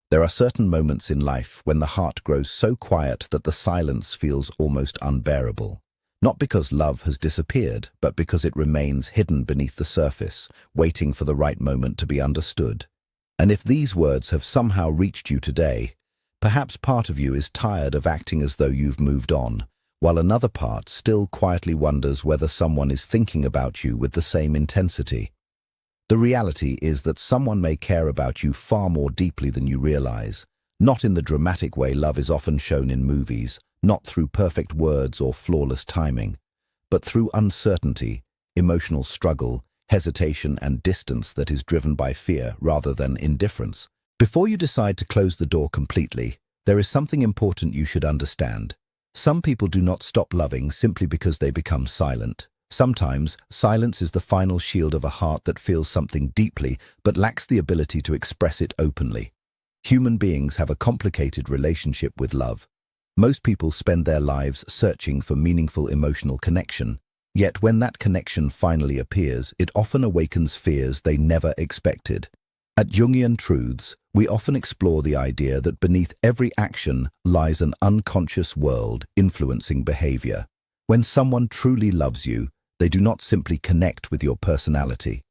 There are certain moments in life when the heart grows so quiet that the silence feels almost unbearable. Not because love has disappeared, but because it remains hidden beneath the surface, waiting for the right moment to be understood. And if these words have somehow reached you today, perhaps part of you is tired of acting as though you've moved on, while another part still quietly wonders whether someone is thinking about you with the same intensity. The reality is that someone may care about you far more deeply than you realize, not in the dramatic way love is often shown in movies, not through perfect words or flawless timing, but through uncertainty, emotional struggle, hesitation and distance that is driven by fear rather than indifference. Before you decide to close the door completely, there is something important you should understand. Some people do not stop loving simply because they become silent. Sometimes, silence is the final shield of a heart that feels something deeply but lacks the ability to express it openly. Human beings have a complicated relationship with love. Most people spend their lives searching for meaningful emotional connection, yet when that connection finally appears, it often awakens fears they never expected. At Jungian Truths, we often explore the idea that beneath every action lies an unconscious world influencing behavior. When someone truly loves you, they do not simply connect with your personality.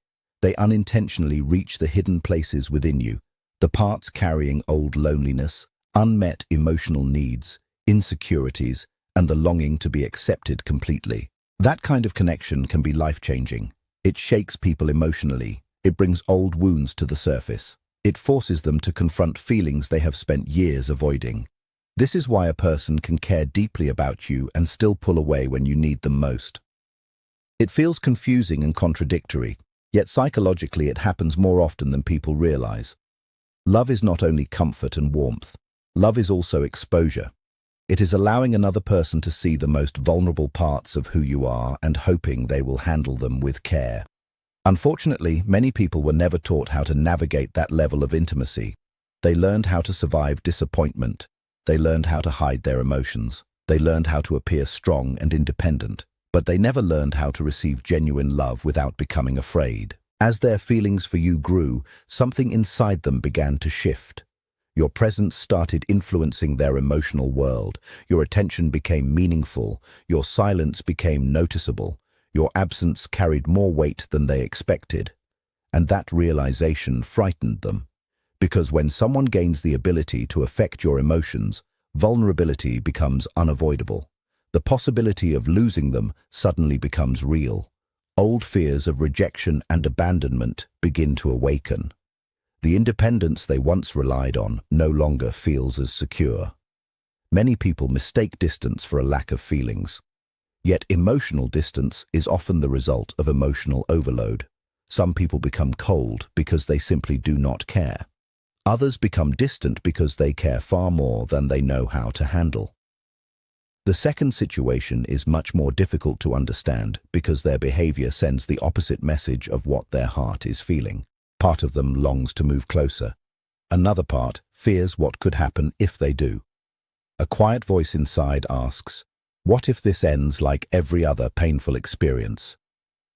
They unintentionally reach the hidden places within you, the parts carrying old loneliness, unmet emotional needs, insecurities, and the longing to be accepted completely. That kind of connection can be life-changing. It shakes people emotionally. It brings old wounds to the surface. It forces them to confront feelings they have spent years avoiding. This is why a person can care deeply about you and still pull away when you need them most. It feels confusing and contradictory, yet psychologically it happens more often than people realize. Love is not only comfort and warmth. Love is also exposure. It is allowing another person to see the most vulnerable parts of who you are and hoping they will handle them with care. Unfortunately, many people were never taught how to navigate that level of intimacy. They learned how to survive disappointment. They learned how to hide their emotions. They learned how to appear strong and independent. But they never learned how to receive genuine love without becoming afraid. As their feelings for you grew, something inside them began to shift. Your presence started influencing their emotional world. Your attention became meaningful. Your silence became noticeable. Your absence carried more weight than they expected. And that realization frightened them. Because when someone gains the ability to affect your emotions, vulnerability becomes unavoidable. The possibility of losing them suddenly becomes real. Old fears of rejection and abandonment begin to awaken. The independence they once relied on no longer feels as secure. Many people mistake distance for a lack of feelings. Yet emotional distance is often the result of emotional overload. Some people become cold because they simply do not care. Others become distant because they care far more than they know how to handle. The second situation is much more difficult to understand because their behavior sends the opposite message of what their heart is feeling. Part of them longs to move closer. Another part fears what could happen if they do. A quiet voice inside asks, "What if this ends like every other painful experience?"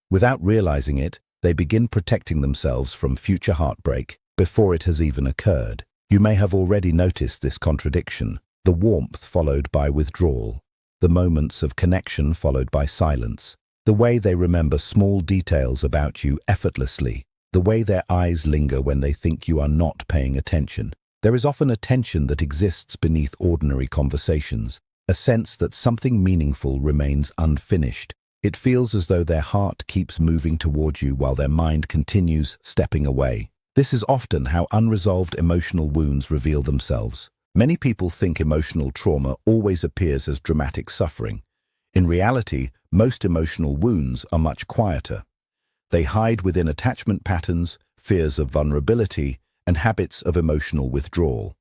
Without realizing it, they begin protecting themselves from future heartbreak before it has even occurred. You may have already noticed this contradiction. The warmth followed by withdrawal, the moments of connection followed by silence, the way they remember small details about you effortlessly, the way their eyes linger when they think you are not paying attention. There is often a tension that exists beneath ordinary conversations, a sense that something meaningful remains unfinished. It feels as though their heart keeps moving toward you while their mind continues stepping away. This is often how unresolved emotional wounds reveal themselves. Many people think emotional trauma always appears as dramatic suffering. In reality, most emotional wounds are much quieter. They hide within attachment patterns, fears of vulnerability, and habits of emotional withdrawal.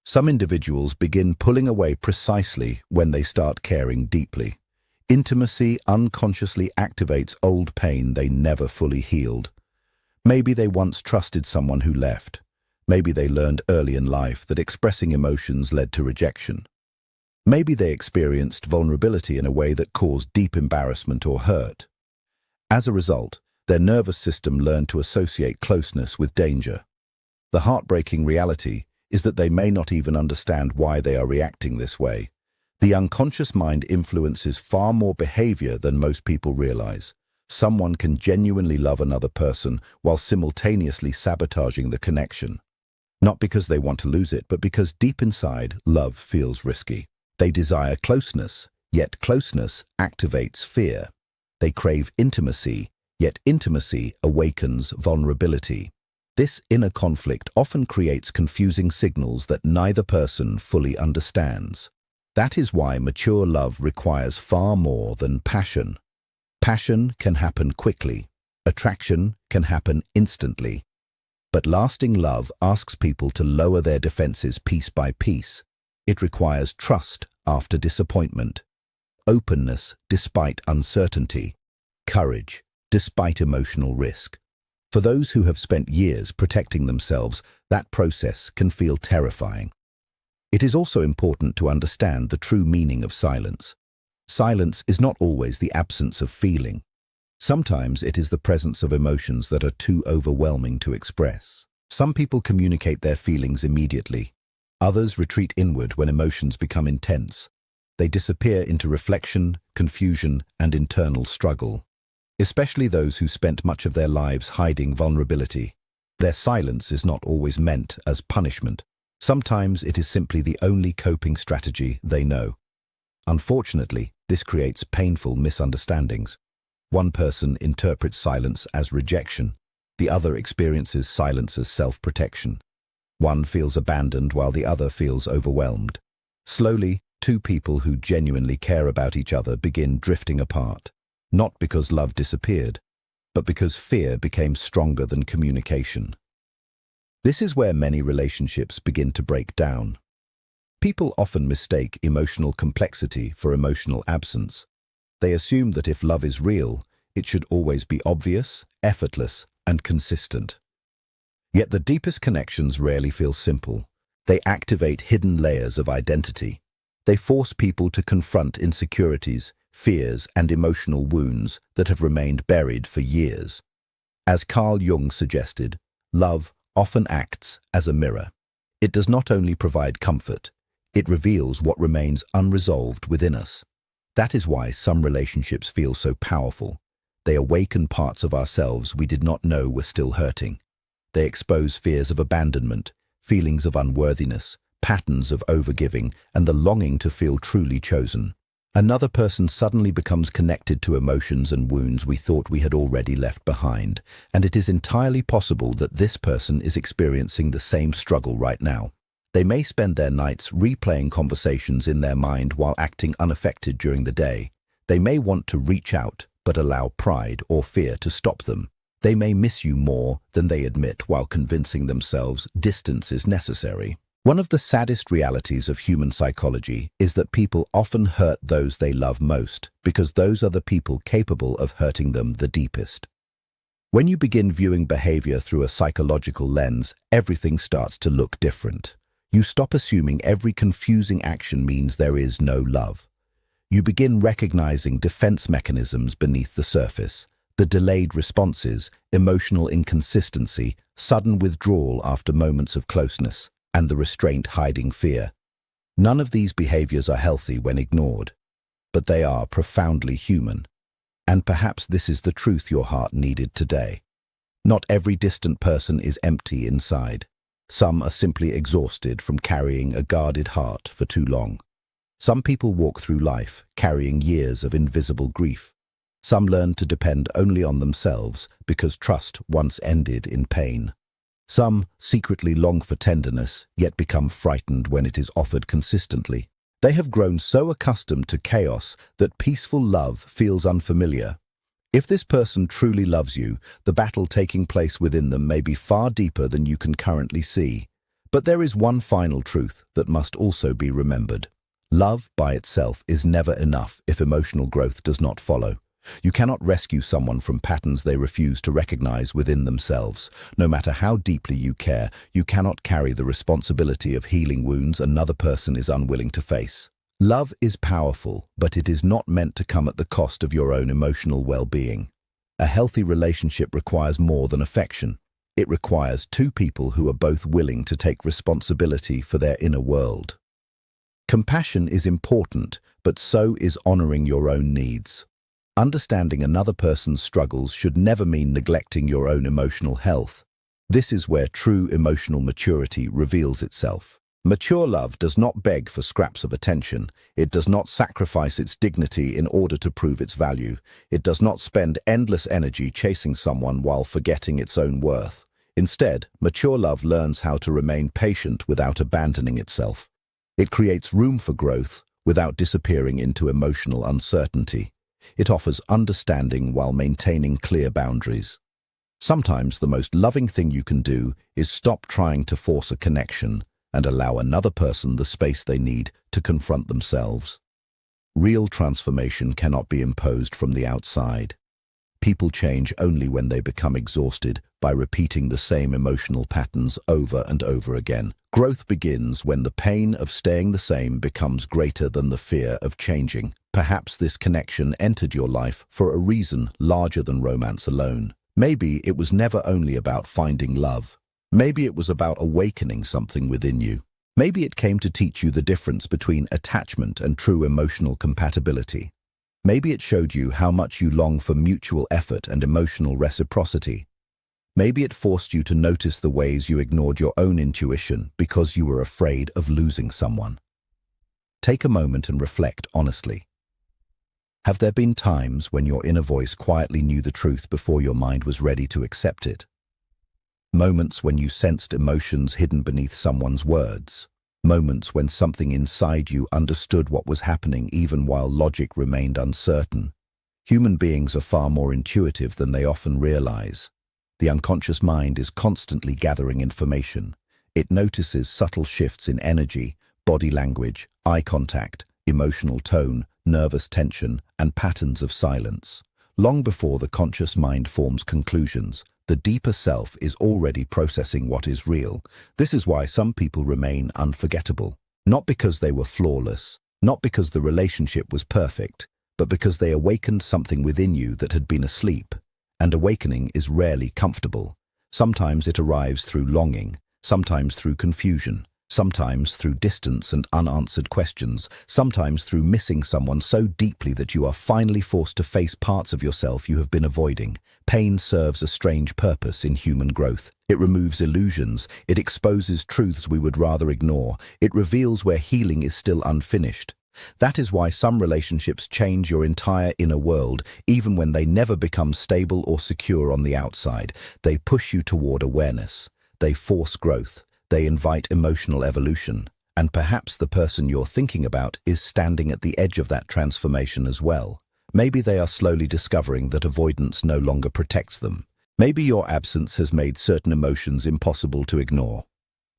Some individuals begin pulling away precisely when they start caring deeply. Intimacy unconsciously activates old pain they never fully healed. Maybe they once trusted someone who left. Maybe they learned early in life that expressing emotions led to rejection. Maybe they experienced vulnerability in a way that caused deep embarrassment or hurt. As a result, their nervous system learned to associate closeness with danger. The heartbreaking reality is that they may not even understand why they are reacting this way. The unconscious mind influences far more behavior than most people realize. Someone can genuinely love another person while simultaneously sabotaging the connection. Not because they want to lose it, but because deep inside, love feels risky. They desire closeness, yet closeness activates fear. They crave intimacy, yet intimacy awakens vulnerability. This inner conflict often creates confusing signals that neither person fully understands. That is why mature love requires far more than passion. Passion can happen quickly. Attraction can happen instantly. But lasting love asks people to lower their defenses piece by piece. It requires trust after disappointment, openness despite uncertainty, courage despite emotional risk. For those who have spent years protecting themselves, that process can feel terrifying. It is also important to understand the true meaning of silence. Silence is not always the absence of feeling. Sometimes it is the presence of emotions that are too overwhelming to express. Some people communicate their feelings immediately. Others retreat inward when emotions become intense. They disappear into reflection, confusion, and internal struggle. Especially those who spent much of their lives hiding vulnerability. Their silence is not always meant as punishment. Sometimes it is simply the only coping strategy they know. Unfortunately, this creates painful misunderstandings. One person interprets silence as rejection. The other experiences silence as self-protection. One feels abandoned while the other feels overwhelmed. Slowly, two people who genuinely care about each other begin drifting apart. Not because love disappeared, but because fear became stronger than communication. This is where many relationships begin to break down. People often mistake emotional complexity for emotional absence. They assume that if love is real, it should always be obvious, effortless, and consistent. Yet the deepest connections rarely feel simple. They activate hidden layers of identity. They force people to confront insecurities, fears, and emotional wounds that have remained buried for years. As Carl Jung suggested, love often acts as a mirror. It does not only provide comfort, it reveals what remains unresolved within us. That is why some relationships feel so powerful. They awaken parts of ourselves we did not know were still hurting. They expose fears of abandonment, feelings of unworthiness, patterns of overgiving, and the longing to feel truly chosen. Another person suddenly becomes connected to emotions and wounds we thought we had already left behind, and it is entirely possible that this person is experiencing the same struggle right now. They may spend their nights replaying conversations in their mind while acting unaffected during the day. They may want to reach out, but allow pride or fear to stop them. They may miss you more than they admit while convincing themselves distance is necessary. One of the saddest realities of human psychology is that people often hurt those they love most because those are the people capable of hurting them the deepest. When you begin viewing behavior through a psychological lens, everything starts to look different. You stop assuming every confusing action means there is no love. You begin recognizing defense mechanisms beneath the surface, the delayed responses, emotional inconsistency, sudden withdrawal after moments of closeness, and the restraint hiding fear. None of these behaviors are healthy when ignored, but they are profoundly human. And perhaps this is the truth your heart needed today. Not every distant person is empty inside. Some are simply exhausted from carrying a guarded heart for too long. Some people walk through life carrying years of invisible grief. Some learn to depend only on themselves because trust once ended in pain. Some secretly long for tenderness, yet become frightened when it is offered consistently. They have grown so accustomed to chaos that peaceful love feels unfamiliar. If this person truly loves you, the battle taking place within them may be far deeper than you can currently see. But there is one final truth that must also be remembered. Love by itself is never enough if emotional growth does not follow. You cannot rescue someone from patterns they refuse to recognize within themselves. No matter how deeply you care, you cannot carry the responsibility of healing wounds another person is unwilling to face. Love is powerful, but it is not meant to come at the cost of your own emotional well-being. A healthy relationship requires more than affection. It requires two people who are both willing to take responsibility for their inner world. Compassion is important, but so is honoring your own needs. Understanding another person's struggles should never mean neglecting your own emotional health. This is where true emotional maturity reveals itself. Mature love does not beg for scraps of attention. It does not sacrifice its dignity in order to prove its value. It does not spend endless energy chasing someone while forgetting its own worth. Instead, mature love learns how to remain patient without abandoning itself. It creates room for growth without disappearing into emotional uncertainty. It offers understanding while maintaining clear boundaries. Sometimes the most loving thing you can do is stop trying to force a connection and allow another person the space they need to confront themselves. Real transformation cannot be imposed from the outside. People change only when they become exhausted by repeating the same emotional patterns over and over again. Growth begins when the pain of staying the same becomes greater than the fear of changing. Perhaps this connection entered your life for a reason larger than romance alone. Maybe it was never only about finding love. Maybe it was about awakening something within you. Maybe it came to teach you the difference between attachment and true emotional compatibility. Maybe it showed you how much you long for mutual effort and emotional reciprocity. Maybe it forced you to notice the ways you ignored your own intuition because you were afraid of losing someone. Take a moment and reflect honestly. Have there been times when your inner voice quietly knew the truth before your mind was ready to accept it? Moments when you sensed emotions hidden beneath someone's words. Moments when something inside you understood what was happening even while logic remained uncertain. Human beings are far more intuitive than they often realize. The unconscious mind is constantly gathering information. It notices subtle shifts in energy, body language, eye contact, emotional tone, nervous tension, and patterns of silence. Long before the conscious mind forms conclusions, the deeper self is already processing what is real. This is why some people remain unforgettable. Not because they were flawless, not because the relationship was perfect, but because they awakened something within you that had been asleep. And awakening is rarely comfortable. Sometimes it arrives through longing, sometimes through confusion, sometimes through distance and unanswered questions, sometimes through missing someone so deeply that you are finally forced to face parts of yourself you have been avoiding. Pain serves a strange purpose in human growth. It removes illusions, it exposes truths we would rather ignore, it reveals where healing is still unfinished. That is why some relationships change your entire inner world, even when they never become stable or secure on the outside. They push you toward awareness. They force growth. They invite emotional evolution, and perhaps the person you're thinking about is standing at the edge of that transformation as well. Maybe they are slowly discovering that avoidance no longer protects them. Maybe your absence has made certain emotions impossible to ignore.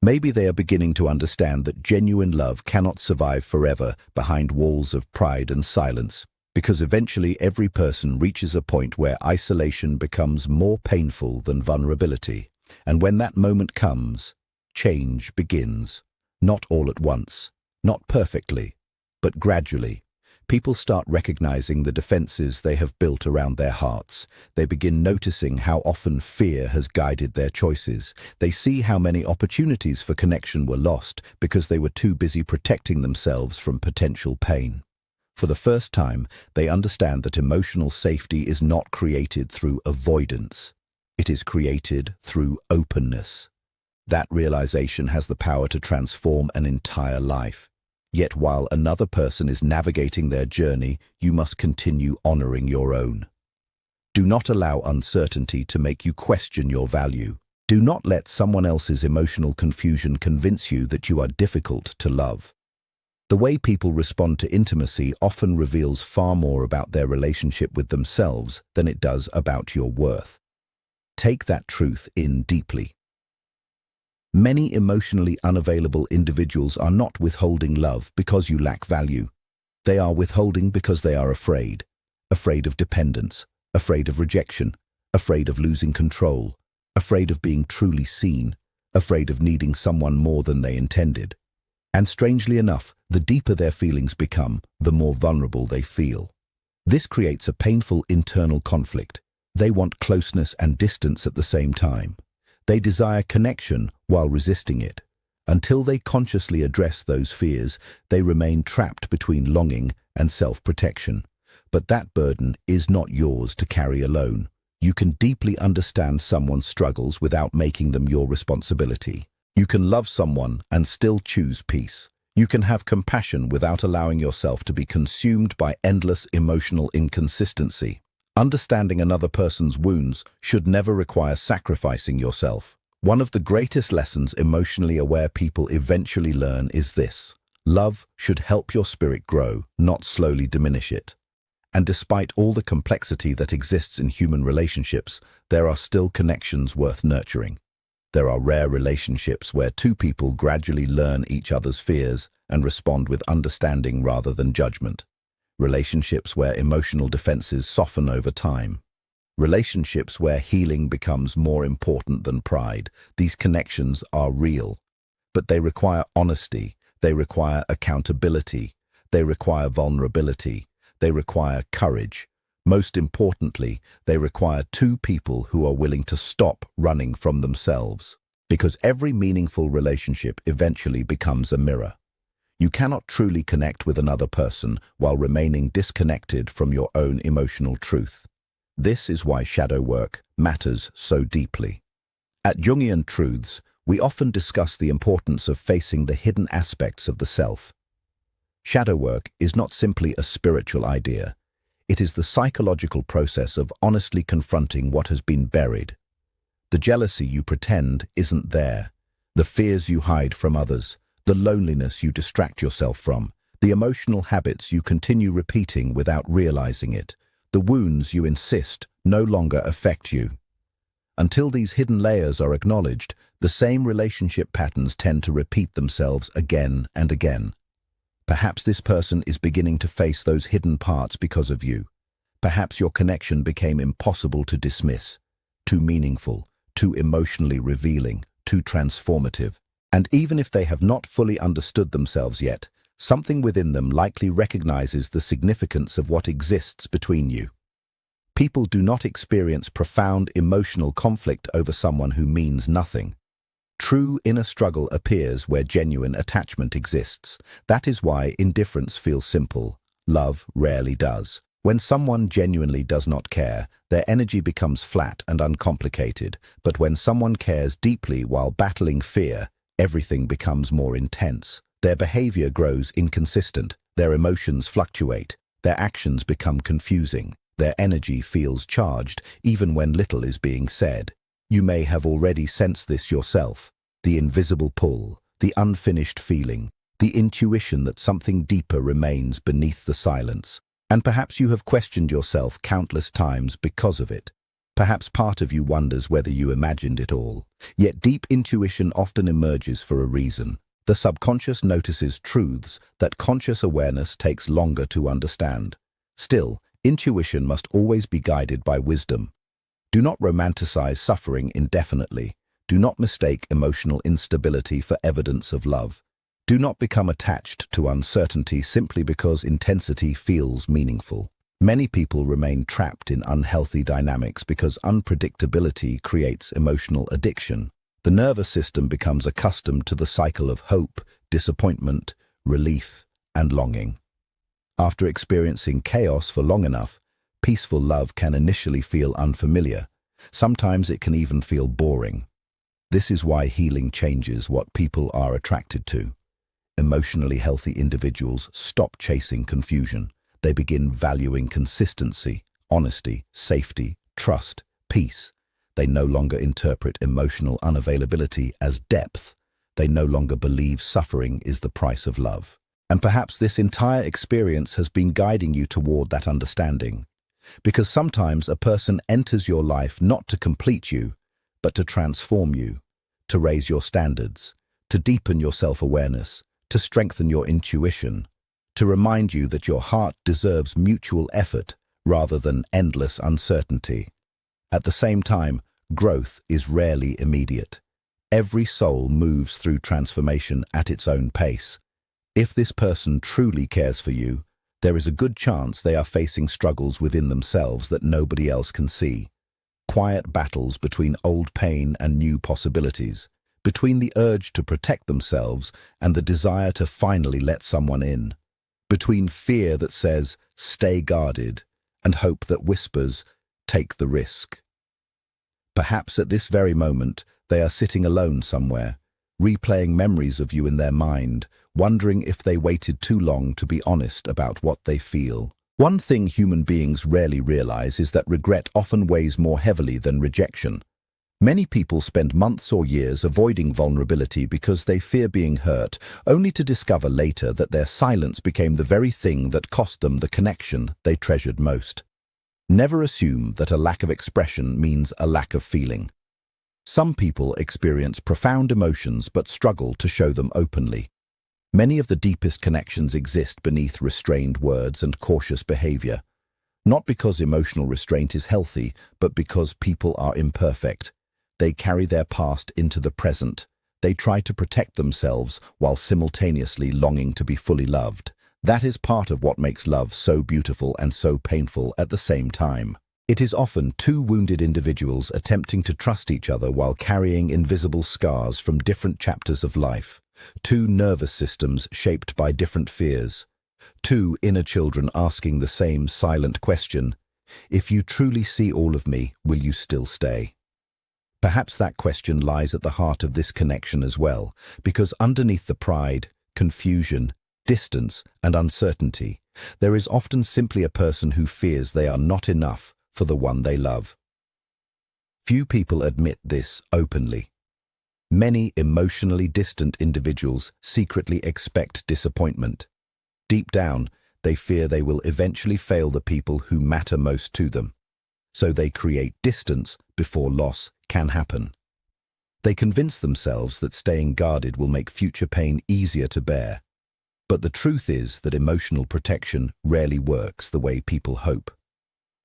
Maybe they are beginning to understand that genuine love cannot survive forever behind walls of pride and silence, because eventually every person reaches a point where isolation becomes more painful than vulnerability. And when that moment comes, change begins, not all at once, not perfectly, but gradually. People start recognizing the defenses they have built around their hearts. They begin noticing how often fear has guided their choices. They see how many opportunities for connection were lost because they were too busy protecting themselves from potential pain. For the first time, they understand that emotional safety is not created through avoidance. It is created through openness. That realization has the power to transform an entire life. Yet while another person is navigating their journey, you must continue honoring your own. Do not allow uncertainty to make you question your value. Do not let someone else's emotional confusion convince you that you are difficult to love. The way people respond to intimacy often reveals far more about their relationship with themselves than it does about your worth. Take that truth in deeply. Many emotionally unavailable individuals are not withholding love because you lack value. They are withholding because they are afraid. Afraid of dependence, afraid of rejection, afraid of losing control, afraid of being truly seen, afraid of needing someone more than they intended. And strangely enough, the deeper their feelings become, the more vulnerable they feel. This creates a painful internal conflict. They want closeness and distance at the same time. They desire connection while resisting it. Until they consciously address those fears, they remain trapped between longing and self-protection. But that burden is not yours to carry alone. You can deeply understand someone's struggles without making them your responsibility. You can love someone and still choose peace. You can have compassion without allowing yourself to be consumed by endless emotional inconsistency. Understanding another person's wounds should never require sacrificing yourself. One of the greatest lessons emotionally aware people eventually learn is this: love should help your spirit grow, not slowly diminish it. And despite all the complexity that exists in human relationships, there are still connections worth nurturing. There are rare relationships where two people gradually learn each other's fears and respond with understanding rather than judgment. Relationships where emotional defenses soften over time. Relationships where healing becomes more important than pride. These connections are real, but they require honesty, they require accountability, they require vulnerability, they require courage. Most importantly, they require two people who are willing to stop running from themselves. Because every meaningful relationship eventually becomes a mirror. You cannot truly connect with another person while remaining disconnected from your own emotional truth. This is why shadow work matters so deeply. At Jungian Truths, we often discuss the importance of facing the hidden aspects of the self. Shadow work is not simply a spiritual idea. It is the psychological process of honestly confronting what has been buried. The jealousy you pretend isn't there, the fears you hide from others, the loneliness you distract yourself from, the emotional habits you continue repeating without realizing it, the wounds you insist no longer affect you. Until these hidden layers are acknowledged, the same relationship patterns tend to repeat themselves again and again. Perhaps this person is beginning to face those hidden parts because of you. Perhaps your connection became impossible to dismiss, too meaningful, too emotionally revealing, too transformative. And even if they have not fully understood themselves yet, something within them likely recognizes the significance of what exists between you. People do not experience profound emotional conflict over someone who means nothing. True inner struggle appears where genuine attachment exists. That is why indifference feels simple. Love rarely does. When someone genuinely does not care, their energy becomes flat and uncomplicated. But when someone cares deeply while battling fear, everything becomes more intense. Their behavior grows inconsistent. Their emotions fluctuate. Their actions become confusing. Their energy feels charged, even when little is being said. You may have already sensed this yourself. The invisible pull, the unfinished feeling, the intuition that something deeper remains beneath the silence. And perhaps you have questioned yourself countless times because of it. Perhaps part of you wonders whether you imagined it all. Yet deep intuition often emerges for a reason. The subconscious notices truths that conscious awareness takes longer to understand. Still, intuition must always be guided by wisdom. Do not romanticize suffering indefinitely. Do not mistake emotional instability for evidence of love. Do not become attached to uncertainty simply because intensity feels meaningful. Many people remain trapped in unhealthy dynamics because unpredictability creates emotional addiction. The nervous system becomes accustomed to the cycle of hope, disappointment, relief, and longing. After experiencing chaos for long enough, peaceful love can initially feel unfamiliar. Sometimes it can even feel boring. This is why healing changes what people are attracted to. Emotionally healthy individuals stop chasing confusion. They begin valuing consistency, honesty, safety, trust, peace. They no longer interpret emotional unavailability as depth. They no longer believe suffering is the price of love. And perhaps this entire experience has been guiding you toward that understanding. Because sometimes a person enters your life not to complete you, but to transform you, to raise your standards, to deepen your self-awareness, to strengthen your intuition, to remind you that your heart deserves mutual effort rather than endless uncertainty. At the same time, growth is rarely immediate. Every soul moves through transformation at its own pace. If this person truly cares for you, there is a good chance they are facing struggles within themselves that nobody else can see. quiet battles between old pain and new possibilities, between the urge to protect themselves and the desire to finally let someone in, between fear that says, "Stay guarded," and hope that whispers, "Take the risk." Perhaps at this very moment, they are sitting alone somewhere, replaying memories of you in their mind, wondering if they waited too long to be honest about what they feel. One thing human beings rarely realize is that regret often weighs more heavily than rejection. Many people spend months or years avoiding vulnerability because they fear being hurt, only to discover later that their silence became the very thing that cost them the connection they treasured most. Never assume that a lack of expression means a lack of feeling. Some people experience profound emotions but struggle to show them openly. Many of the deepest connections exist beneath restrained words and cautious behavior. Not because emotional restraint is healthy, but because people are imperfect. They carry their past into the present. They try to protect themselves while simultaneously longing to be fully loved. That is part of what makes love so beautiful and so painful at the same time. It is often two wounded individuals attempting to trust each other while carrying invisible scars from different chapters of life. Two nervous systems shaped by different fears. Two inner children asking the same silent question, "If you truly see all of me, will you still stay?" Perhaps that question lies at the heart of this connection as well, because underneath the pride, confusion, distance, and uncertainty, there is often simply a person who fears they are not enough for the one they love. Few people admit this openly. Many emotionally distant individuals secretly expect disappointment. Deep down, they fear they will eventually fail the people who matter most to them. So they create distance before loss can happen. They convince themselves that staying guarded will make future pain easier to bear. But the truth is that emotional protection rarely works the way people hope.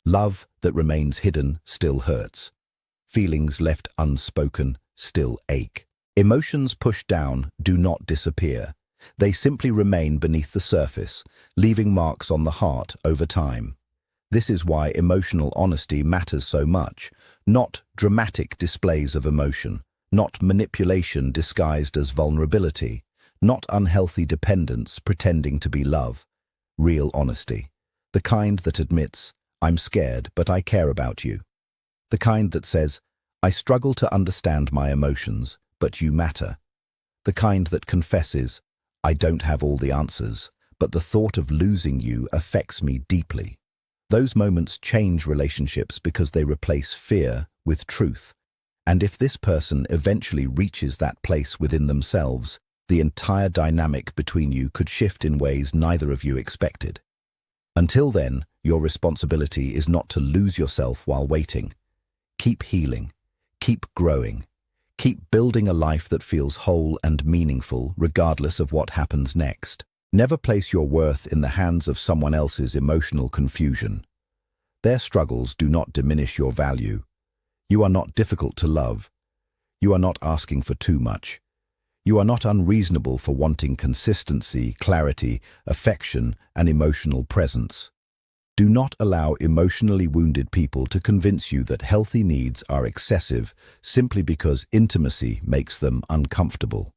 Love that remains hidden still hurts. Feelings left unspoken still ache. Emotions pushed down do not disappear. They simply remain beneath the surface, leaving marks on the heart over time. This is why emotional honesty matters so much. Not dramatic displays of emotion, not manipulation disguised as vulnerability, not unhealthy dependence pretending to be love. Real honesty. The kind that admits, "I'm scared, but I care about you." The kind that says, "I struggle to understand my emotions, but you matter." The kind that confesses, "I don't have all the answers, but the thought of losing you affects me deeply." Those moments change relationships because they replace fear with truth. And if this person eventually reaches that place within themselves, the entire dynamic between you could shift in ways neither of you expected. Until then, your responsibility is not to lose yourself while waiting. Keep healing. Keep growing. Keep building a life that feels whole and meaningful regardless of what happens next. Never place your worth in the hands of someone else's emotional confusion. Their struggles do not diminish your value. You are not difficult to love. You are not asking for too much. You are not unreasonable for wanting consistency, clarity, affection, and emotional presence. Do not allow emotionally wounded people to convince you that healthy needs are excessive simply because intimacy makes them uncomfortable.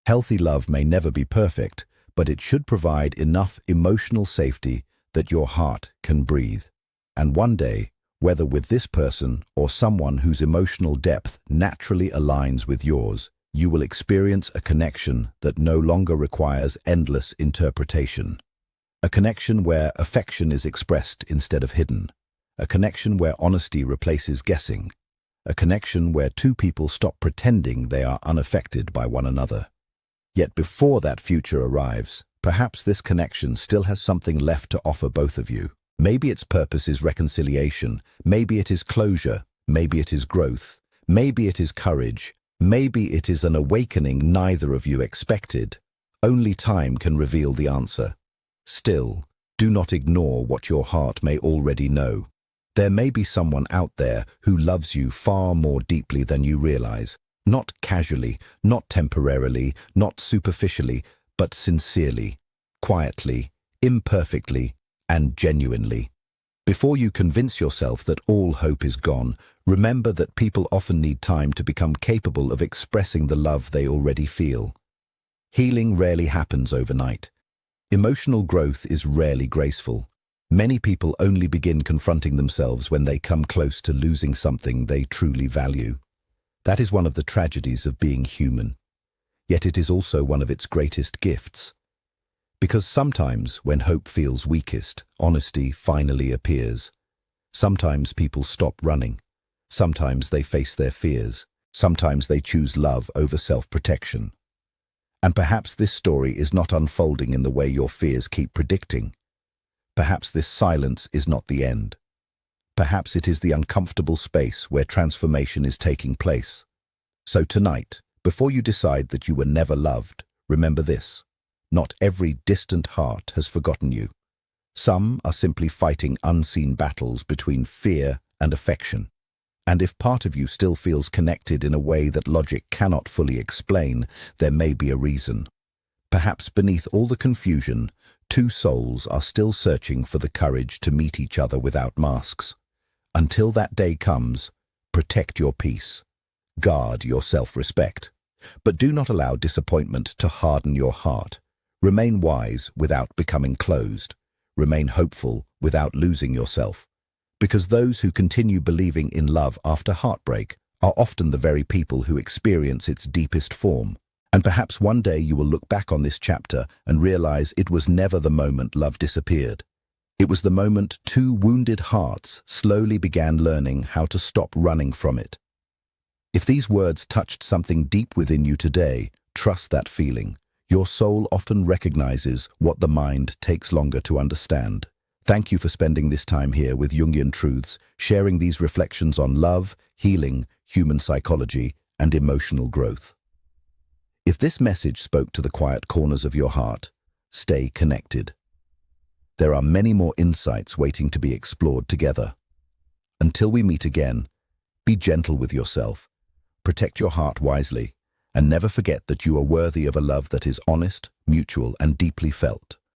Healthy love may never be perfect, but it should provide enough emotional safety that your heart can breathe. And one day, whether with this person or someone whose emotional depth naturally aligns with yours, you will experience a connection that no longer requires endless interpretation. A connection where affection is expressed instead of hidden. A connection where honesty replaces guessing. A connection where two people stop pretending they are unaffected by one another. Yet before that future arrives, perhaps this connection still has something left to offer both of you. Maybe its purpose is reconciliation, maybe it is closure, maybe it is growth, maybe it is courage, maybe it is an awakening neither of you expected. Only time can reveal the answer. Still, do not ignore what your heart may already know. There may be someone out there who loves you far more deeply than you realize. Not casually, not temporarily, not superficially, but sincerely, quietly, imperfectly, and genuinely. Before you convince yourself that all hope is gone, Remember that people often need time to become capable of expressing the love they already feel. Healing rarely happens overnight. Emotional growth is rarely graceful. Many people only begin confronting themselves when they come close to losing something they truly value. That is one of the tragedies of being human. Yet it is also one of its greatest gifts. Because sometimes, when hope feels weakest, honesty finally appears. Sometimes people stop running. Sometimes they face their fears. Sometimes they choose love over self-protection. And perhaps this story is not unfolding in the way your fears keep predicting. Perhaps this silence is not the end. Perhaps it is the uncomfortable space where transformation is taking place. So tonight, before you decide that you were never loved, remember this: not every distant heart has forgotten you. Some are simply fighting unseen battles between fear and affection. And if part of you still feels connected in a way that logic cannot fully explain, there may be a reason. Perhaps beneath all the confusion, two souls are still searching for the courage to meet each other without masks. Until that day comes, protect your peace. Guard your self-respect. But do not allow disappointment to harden your heart. Remain wise without becoming closed. Remain hopeful without losing yourself. Because those who continue believing in love after heartbreak are often the very people who experience its deepest form. And perhaps one day you will look back on this chapter and realize it was never the moment love disappeared. It was the moment two wounded hearts slowly began learning how to stop running from it. If these words touched something deep within you today, trust that feeling. Your soul often recognizes what the mind takes longer to understand. Thank you for spending this time here with Jungian Truths, sharing these reflections on love, healing, human psychology, and emotional growth. If this message spoke to the quiet corners of your heart, stay connected. There are many more insights waiting to be explored together. Until we meet again, be gentle with yourself, protect your heart wisely, and never forget that you are worthy of a love that is honest, mutual, and deeply felt.